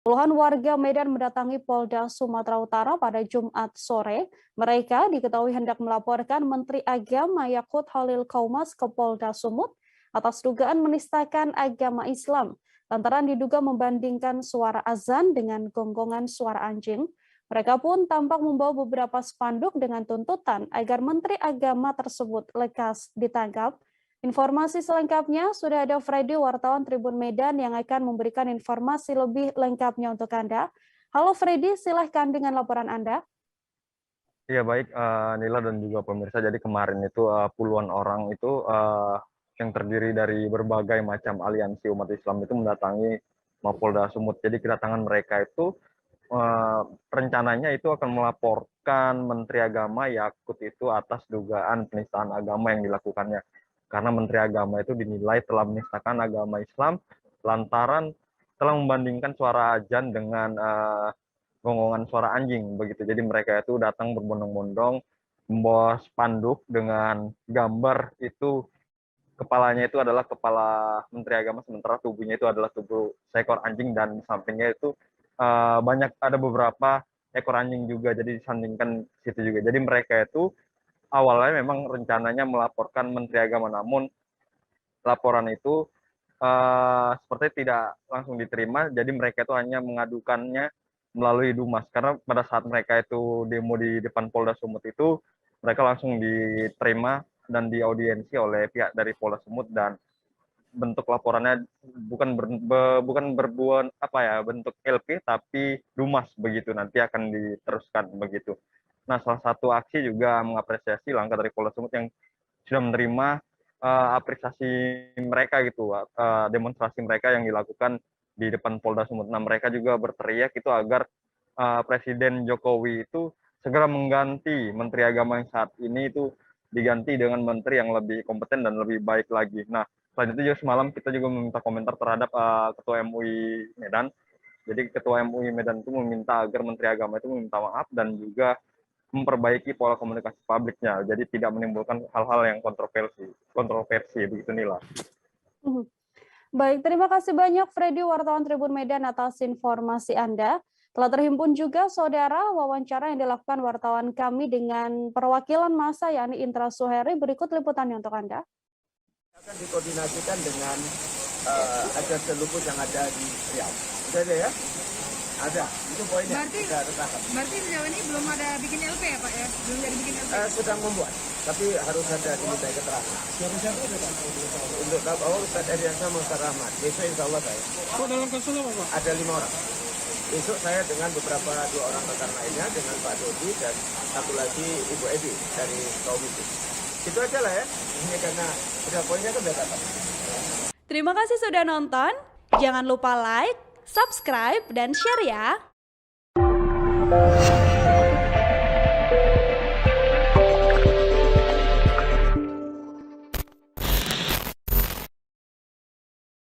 Puluhan warga Medan mendatangi Polda Sumatera Utara pada Jumat sore. Mereka diketahui hendak melaporkan Menteri Agama Yakut Khalil Qaumas ke Polda Sumut atas dugaan menistakan agama Islam lantaran diduga membandingkan suara azan dengan gonggongan suara anjing. Mereka pun tampak membawa beberapa spanduk dengan tuntutan agar Menteri Agama tersebut lekas ditangkap. Informasi selengkapnya sudah ada Freddy, wartawan Tribun Medan yang akan memberikan informasi lebih lengkapnya untuk Anda. Halo Freddy, silahkan dengan laporan Anda. Iya baik, Nila dan juga pemirsa. Jadi kemarin itu puluhan orang itu yang terdiri dari berbagai macam aliansi umat Islam itu mendatangi Mapolda Sumut. Jadi kedatangan mereka itu rencananya itu akan melaporkan Menteri Agama Yakut itu atas dugaan penistaan agama yang dilakukannya. Karena Menteri Agama itu dinilai telah menistakan agama Islam lantaran telah membandingkan suara azan dengan gonggongan suara anjing begitu. Jadi mereka itu datang berbondong-bondong membawa spanduk dengan gambar itu kepalanya itu adalah kepala Menteri Agama, sementara tubuhnya itu adalah tubuh seekor anjing, dan di sampingnya itu banyak ada beberapa ekor anjing juga, jadi disandingkan situ juga. Jadi mereka itu awalnya memang rencananya melaporkan Menteri Agama, namun laporan itu seperti tidak langsung diterima, jadi mereka itu hanya mengadukannya melalui Dumas, karena pada saat mereka itu demo di depan Polda Sumut itu, mereka langsung diterima dan diaudiensi oleh pihak dari Polda Sumut, dan bentuk laporannya bukan berbuat bentuk LP, tapi Dumas begitu, nanti akan diteruskan begitu. Nah, salah satu aksi juga mengapresiasi langkah dari Polda Sumut yang sudah menerima apresiasi mereka gitu, demonstrasi mereka yang dilakukan di depan Polda Sumut. Nah, mereka juga berteriak itu agar Presiden Jokowi itu segera mengganti Menteri Agama yang saat ini itu diganti dengan menteri yang lebih kompeten dan lebih baik lagi. Nah, selain itu juga semalam kita juga meminta komentar terhadap Ketua MUI Medan. Jadi Ketua MUI Medan itu meminta agar Menteri Agama itu meminta maaf dan juga memperbaiki pola komunikasi publiknya, jadi tidak menimbulkan hal-hal yang kontroversi begitu, Nila. Baik, terima kasih banyak Freddy, wartawan Tribun Medan atas informasi Anda. Telah terhimpun juga saudara wawancara yang dilakukan wartawan kami dengan perwakilan massa yakni Intra Suheri. Berikut liputannya untuk Anda. Akan dikoordinasikan dengan ajar seluput yang ada di Riau. Sudah ada ya? Ada, itu poinnya. Berarti sejauh ini belum ada bikin LP ya Pak ya? Belum jadi bikin LP? Sedang membuat, tapi harus ada dimintai keterangan. Siapa-siapa itu Pak? Untuk Ustaz Eriansa Muhtar Rahmat. Besok insya Allah saya. Kok dalam kasus apa Pak? Ada 5 orang. Besok saya dengan beberapa 2 orang rekan lainnya, dengan Pak Dodi dan satu lagi Ibu Evi dari kaum itu. Itu aja lah ya. Ini karena sudah poinnya kan sudah datang. Terima kasih sudah nonton. Jangan lupa like, subscribe, dan share ya.